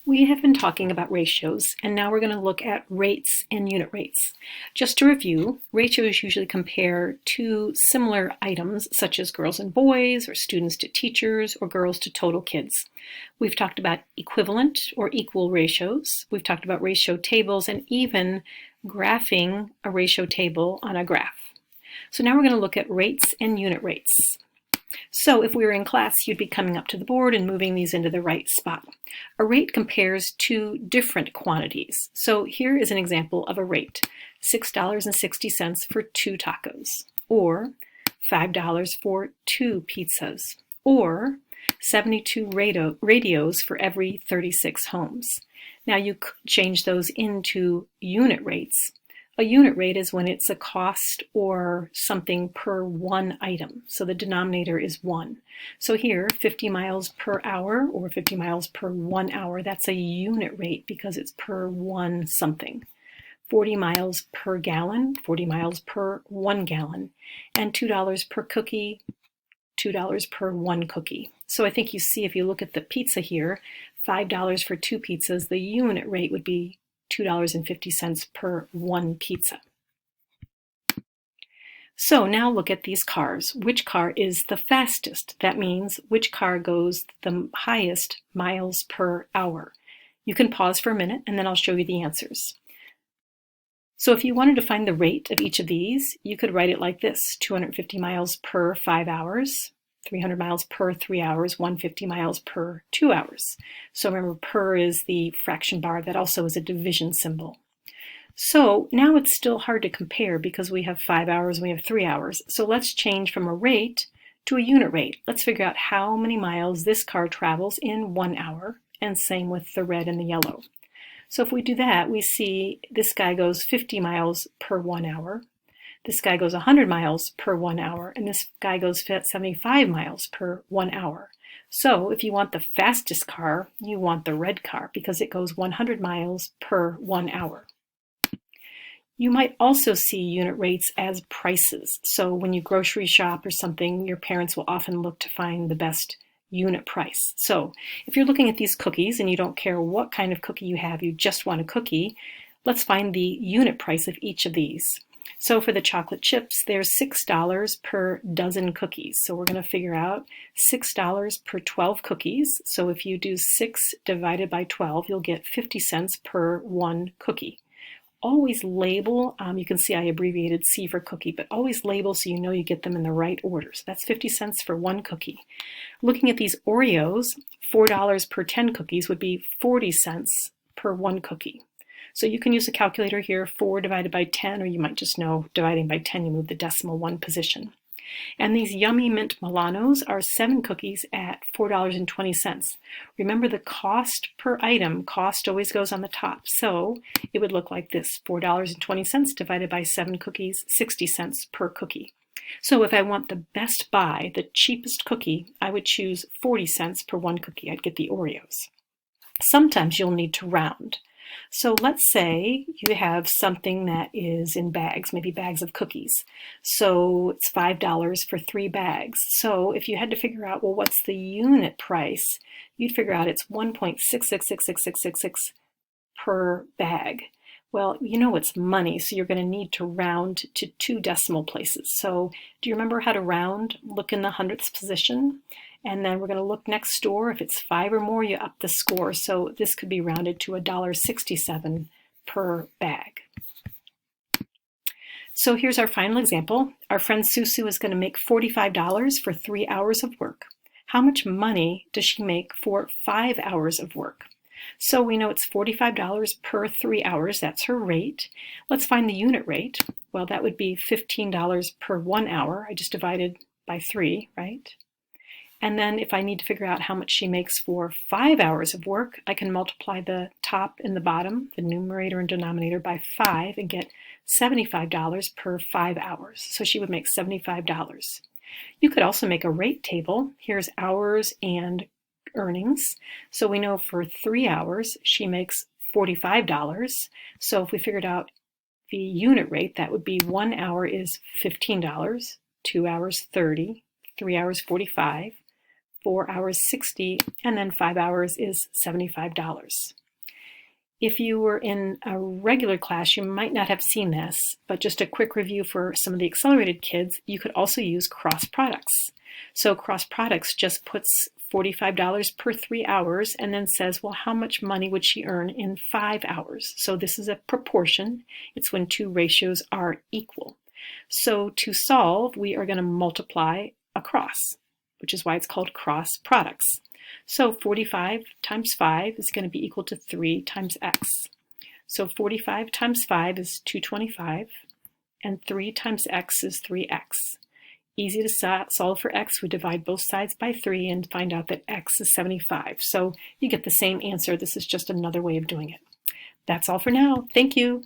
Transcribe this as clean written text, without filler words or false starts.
We have been talking about ratios, and now we're going to look at rates and unit rates. Just to review, ratios usually compare two similar items, such as girls and boys, or students to teachers, or girls to total kids. We've talked about equivalent or equal ratios. We've talked about ratio tables and even graphing a ratio table on a graph. So now we're going to look at rates and unit rates. So if we were in class, you'd be coming up to the board and moving these into the right spot. A rate compares two different quantities. So here is an example of a rate, $6.60 for 2 tacos, or $5 for 2 pizzas, or 72 radios for every 36 homes. Now you could change those into unit rates. A unit rate is when it's a cost or something per one item. So the denominator is 1. So here, 50 miles per hour or 50 miles per 1 hour, that's a unit rate because it's per one something. 40 miles per gallon, 40 miles per 1 gallon. And $2 per cookie, $2 per 1 cookie. So I think you see if you look at the pizza here, $5 for 2 pizzas, the unit rate would be $2.50 per 1 pizza. So now look at these cars. Which car is the fastest? That means which car goes the highest miles per hour. You can pause for a minute and then I'll show you the answers. So if you wanted to find the rate of each of these, you could write it like this: 250 miles per 5 hours, 300 miles per 3 hours, 150 miles per 2 hours. So remember, per is the fraction bar. That also is a division symbol. So now it's still hard to compare because we have 5 hours and we have 3 hours. So let's change from a rate to a unit rate. Let's figure out how many miles this car travels in 1 hour, and same with the red and the yellow. So if we do that, we see this guy goes 50 miles per 1 hour. This guy goes 100 miles per 1 hour, and this guy goes 75 miles per 1 hour. So if you want the fastest car, you want the red car because it goes 100 miles per 1 hour. You might also see unit rates as prices. So when you grocery shop or something, your parents will often look to find the best unit price. So if you're looking at these cookies and you don't care what kind of cookie you have, you just want a cookie, let's find the unit price of each of these. So for the chocolate chips, there's $6 per dozen cookies. So we're going to figure out $6 per 12 cookies. So if you do 6 divided by 12, you'll get 50 cents per 1 cookie. Always label, you can see I abbreviated C for cookie, but always label so you know you get them in the right order. So that's 50 cents for 1 cookie. Looking at these Oreos, $4 per 10 cookies would be 40 cents per 1 cookie. So you can use a calculator here, 4 divided by 10, or you might just know dividing by 10, you move the decimal 1 position. And these yummy mint Milanos are 7 cookies at $4.20. Remember, the cost per item, cost always goes on the top. So it would look like this: $4.20 divided by 7 cookies, 60 cents per cookie. So if I want the best buy, the cheapest cookie, I would choose 40 cents per 1 cookie. I'd get the Oreos. Sometimes you'll need to round. So let's say you have something that is in bags, maybe bags of cookies. So it's $5 for 3 bags. So if you had to figure out, well, what's the unit price? You'd figure out it's 1.666666 per bag. Well, you know it's money, so you're going to need to round to 2 decimal places. So do you remember how to round? Look in the hundredths position. And then we're going to look next door. If it's 5 or more, you up the score. So this could be rounded to $1.67 per bag. So here's our final example. Our friend Susu is going to make $45 for 3 hours of work. How much money does she make for 5 hours of work? So we know it's $45 per 3 hours. That's her rate. Let's find the unit rate. Well, that would be $15 per 1 hour. I just divided by 3, right? And then if I need to figure out how much she makes for 5 hours of work, I can multiply the top and the bottom, the numerator and denominator, by 5 and get $75 per 5 hours. So she would make $75. You could also make a rate table. Here's hours and earnings. So we know for 3 hours, she makes $45. So if we figured out the unit rate, that would be 1 hour is $15, 2 hours 30, 3 hours 45, 4 hours 60, and then 5 hours is $75. If you were in a regular class, you might not have seen this, but just a quick review for some of the accelerated kids, you could also use cross products. So cross products just puts $45 per 3 hours and then says, well, how much money would she earn in 5 hours? So this is a proportion. It's when two ratios are equal. So to solve, we are going to multiply across, which is why it's called cross products. So 45 times 5 is going to be equal to 3 times x. So 45 times 5 is 225, and 3 times x is 3x. Easy to solve for x. We divide both sides by 3 and find out that x is 75. So you get the same answer. This is just another way of doing it. That's all for now. Thank you.